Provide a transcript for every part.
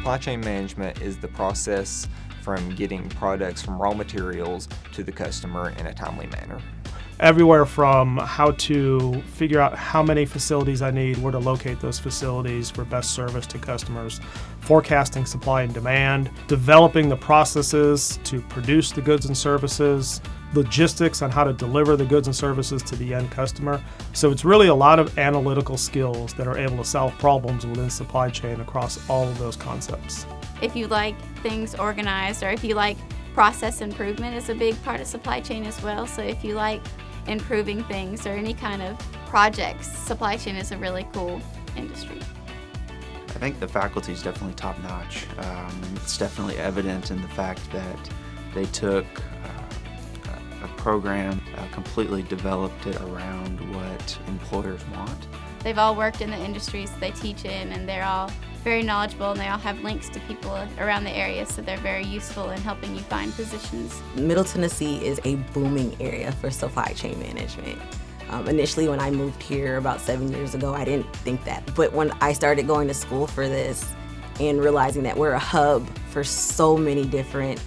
Supply chain management is the process from getting products from raw materials to the customer in a timely manner. Everywhere from how to figure out how many facilities I need, where to locate those facilities for best service to customers, forecasting supply and demand, developing the processes to produce the goods and services, logistics on how to deliver the goods and services to the end customer. So it's really a lot of analytical skills that are able to solve problems within supply chain across all of those concepts. If you like things organized, or if you like process improvement, is a big part of supply chain as well. So if you like improving things or any kind of projects, supply chain is a really cool industry. I think the faculty is definitely top-notch. It's definitely evident in the fact that they took a program, completely developed it around what employers want. They've all worked in the industries they teach in, and they're all very knowledgeable, and they all have links to people around the area, so they're very useful in helping you find positions. Middle Tennessee is a booming area for supply chain management. Initially, when I moved here about 7 years ago, I didn't think that. But when I started going to school for this and realizing that we're a hub for so many different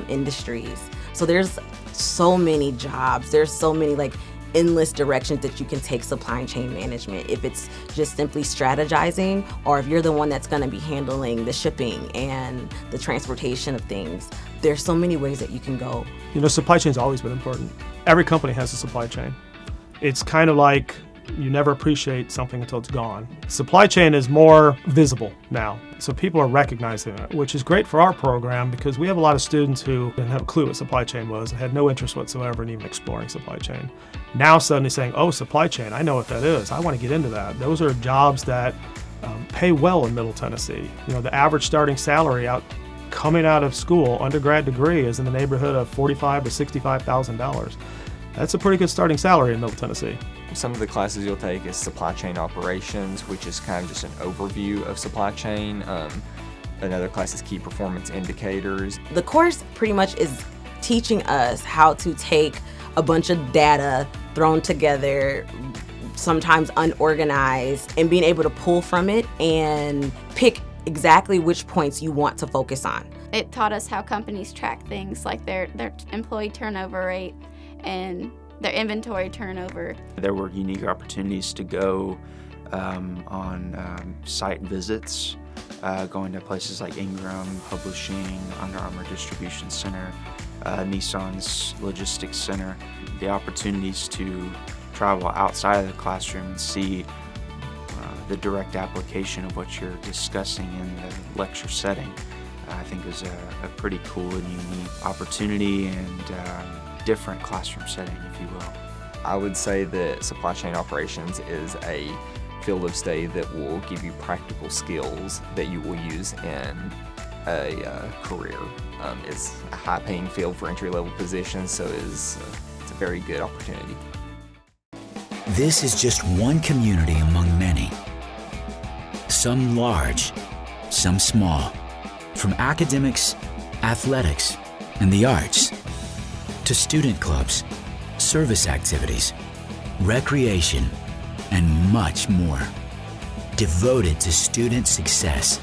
industries. So there's so many jobs, there's so many endless directions that you can take supply chain management. If it's just simply strategizing, or if you're the one that's gonna be handling the shipping and the transportation of things, there's so many ways that you can go. You know, supply chain's always been important. Every company has a supply chain. It's kind of like you never appreciate something until it's gone. Supply chain is more visible now, so people are recognizing it, which is great for our program because we have a lot of students who didn't have a clue what supply chain was, had no interest whatsoever in even exploring supply chain. Now suddenly saying, oh, supply chain, I know what that is. I want to get into that. Those are jobs that pay well in Middle Tennessee. You know, the average starting salary coming out of school, undergrad degree, is in the neighborhood of $45,000 to $65,000. That's a pretty good starting salary in Middle Tennessee. Some of the classes you'll take is supply chain operations, which is kind of just an overview of supply chain. Another class is key performance indicators. The course pretty much is teaching us how to take a bunch of data thrown together, sometimes unorganized, and being able to pull from it and pick exactly which points you want to focus on. It taught us how companies track things like their employee turnover rate and their inventory turnover. There were unique opportunities to go on site visits, going to places like Ingram Publishing, Under Armour Distribution Center, Nissan's Logistics Center. The opportunities to travel outside of the classroom and see the direct application of what you're discussing in the lecture setting, I think is a pretty cool and unique opportunity and different classroom setting, if you will. I would say that supply chain operations is a field of study that will give you practical skills that you will use in a career. It's a high-paying field for entry-level positions, so it's a very good opportunity. This is just one community among many. Some large, some small. From academics, athletics, and the arts, to student clubs, service activities, recreation, and much more. Devoted to student success.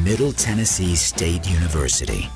Middle Tennessee State University.